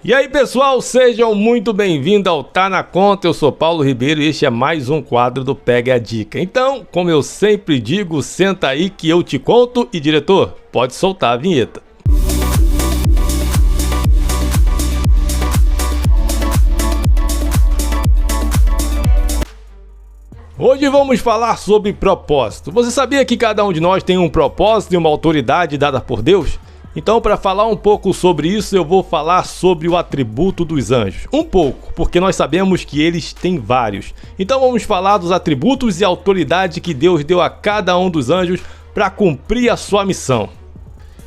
E aí pessoal, sejam muito bem-vindos ao Tá Na Conta, eu sou Paulo Ribeiro e este é mais um quadro do Pegue a Dica. Então, como eu sempre digo, senta aí que eu te conto e diretor, pode soltar a vinheta. Hoje vamos falar sobre propósito. Você sabia que cada um de nós tem um propósito e uma autoridade dada por Deus? Então, para falar um pouco sobre isso, eu vou falar sobre o atributo dos anjos. Um pouco, porque nós sabemos que eles têm vários. Então vamos falar dos atributos e autoridade que Deus deu a cada um dos anjos para cumprir a sua missão.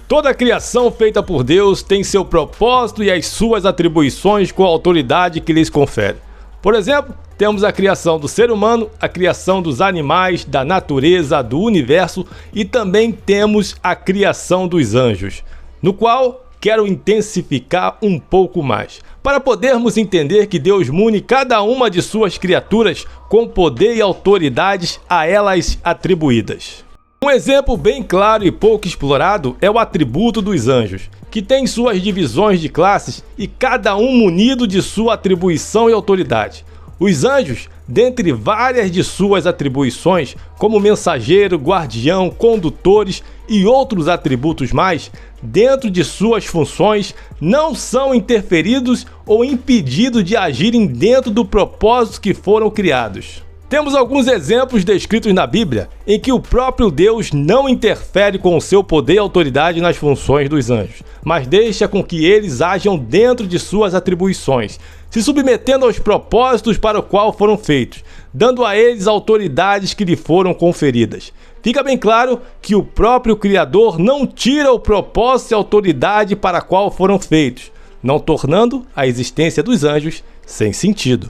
Toda a criação feita por Deus tem seu propósito e as suas atribuições com a autoridade que lhes confere. Por exemplo, temos a criação do ser humano, a criação dos animais, da natureza, do universo e também temos a criação dos anjos, no qual quero intensificar um pouco mais, para podermos entender que Deus mune cada uma de suas criaturas com poder e autoridades a elas atribuídas. Um exemplo bem claro e pouco explorado é o atributo dos anjos, que tem suas divisões de classes e cada um munido de sua atribuição e autoridade. Os anjos, dentre várias de suas atribuições, como mensageiro, guardião, condutores e outros atributos mais, dentro de suas funções, não são interferidos ou impedidos de agirem dentro do propósito que foram criados. Temos alguns exemplos descritos na Bíblia em que o próprio Deus não interfere com o seu poder e autoridade nas funções dos anjos, mas deixa com que eles ajam dentro de suas atribuições, se submetendo aos propósitos para o qual foram feitos, dando a eles autoridades que lhe foram conferidas. Fica bem claro que o próprio Criador não tira o propósito e autoridade para a qual foram feitos, não tornando a existência dos anjos sem sentido.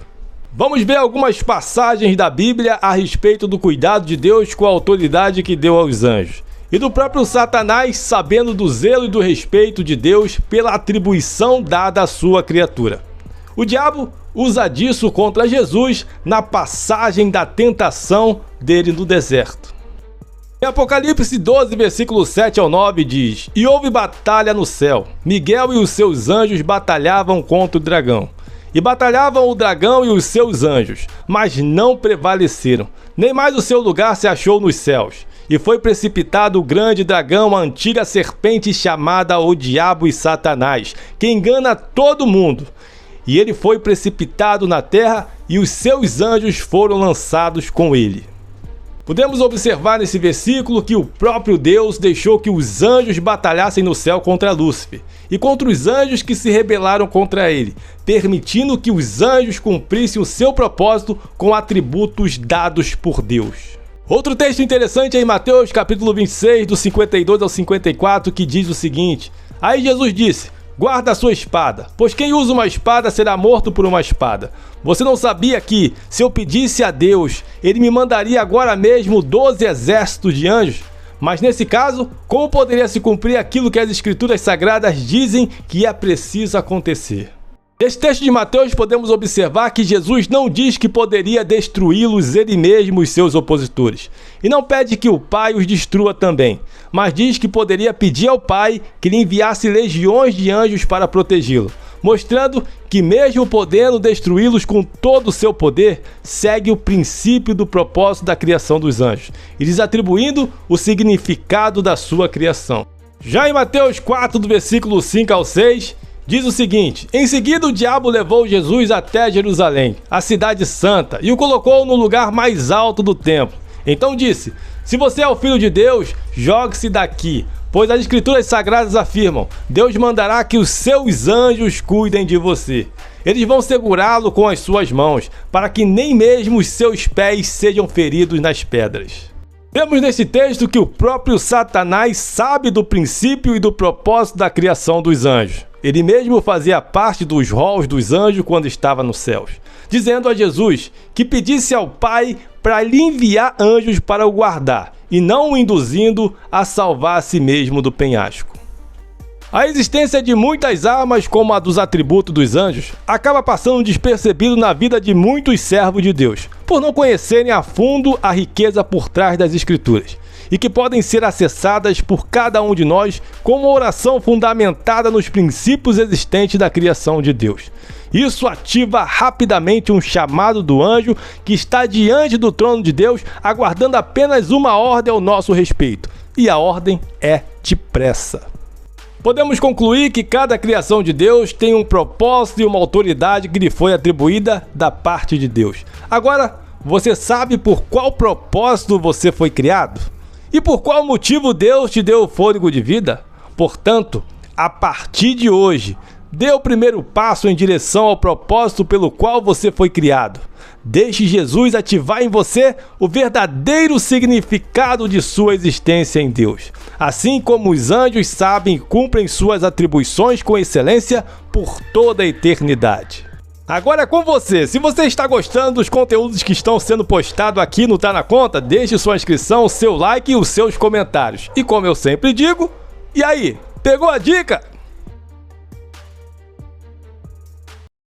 Vamos ver algumas passagens da Bíblia a respeito do cuidado de Deus com a autoridade que deu aos anjos, e do próprio Satanás sabendo do zelo e do respeito de Deus pela atribuição dada à sua criatura. O diabo usa disso contra Jesus na passagem da tentação dele no deserto. Em Apocalipse 12, versículo 7 ao 9 diz: "E houve batalha no céu, Miguel e os seus anjos batalhavam contra o dragão. E batalhavam o dragão e os seus anjos, mas não prevaleceram, nem mais o seu lugar se achou nos céus. E foi precipitado o grande dragão, a antiga serpente chamada o Diabo e Satanás, que engana todo mundo. E ele foi precipitado na terra e os seus anjos foram lançados com ele." Podemos observar nesse versículo que o próprio Deus deixou que os anjos batalhassem no céu contra Lúcifer e contra os anjos que se rebelaram contra ele, permitindo que os anjos cumprissem o seu propósito com atributos dados por Deus. Outro texto interessante é em Mateus capítulo 26, do 52 ao 54, que diz o seguinte: "Aí Jesus disse: guarda a sua espada, pois quem usa uma espada será morto por uma espada. Você não sabia que, se eu pedisse a Deus, ele me mandaria agora mesmo 12 exércitos de anjos? Mas nesse caso, como poderia se cumprir aquilo que as escrituras sagradas dizem que é preciso acontecer?" Nesse texto de Mateus podemos observar que Jesus não diz que poderia destruí-los ele mesmo e seus opositores, e não pede que o Pai os destrua também, mas diz que poderia pedir ao Pai que lhe enviasse legiões de anjos para protegê-lo, mostrando que mesmo podendo destruí-los com todo o seu poder, segue o princípio do propósito da criação dos anjos, e lhes atribuindo o significado da sua criação. Já em Mateus 4, do versículo 5 ao 6, diz o seguinte: "Em seguida o diabo levou Jesus até Jerusalém, a cidade santa, e o colocou no lugar mais alto do templo. Então disse: se você é o Filho de Deus, jogue-se daqui, pois as escrituras sagradas afirmam: Deus mandará que os seus anjos cuidem de você. Eles vão segurá-lo com as suas mãos, para que nem mesmo os seus pés sejam feridos nas pedras." Vemos nesse texto que o próprio Satanás sabe do princípio e do propósito da criação dos anjos. Ele mesmo fazia parte dos rols dos anjos quando estava nos céus, dizendo a Jesus que pedisse ao Pai para lhe enviar anjos para o guardar, e não o induzindo a salvar a si mesmo do penhasco. A existência de muitas armas, como a dos atributos dos anjos, acaba passando despercebido na vida de muitos servos de Deus, por não conhecerem a fundo a riqueza por trás das Escrituras. e que podem ser acessadas por cada um de nós com uma oração fundamentada nos princípios existentes da criação de Deus. Isso ativa rapidamente um chamado do anjo que está diante do trono de Deus, aguardando apenas uma ordem ao nosso respeito. E a ordem é depressa. Podemos concluir que cada criação de Deus tem um propósito e uma autoridade que lhe foi atribuída da parte de Deus. Agora, você sabe por qual propósito você foi criado? E por qual motivo Deus te deu o fôlego de vida? Portanto, a partir de hoje, dê o primeiro passo em direção ao propósito pelo qual você foi criado. Deixe Jesus ativar em você o verdadeiro significado de sua existência em Deus. Assim como os anjos sabem e cumprem suas atribuições com excelência por toda a eternidade. Agora é com você. Se você está gostando dos conteúdos que estão sendo postados aqui no Tá Na Conta, deixe sua inscrição, seu like e os seus comentários. E como eu sempre digo, e aí, pegou a dica?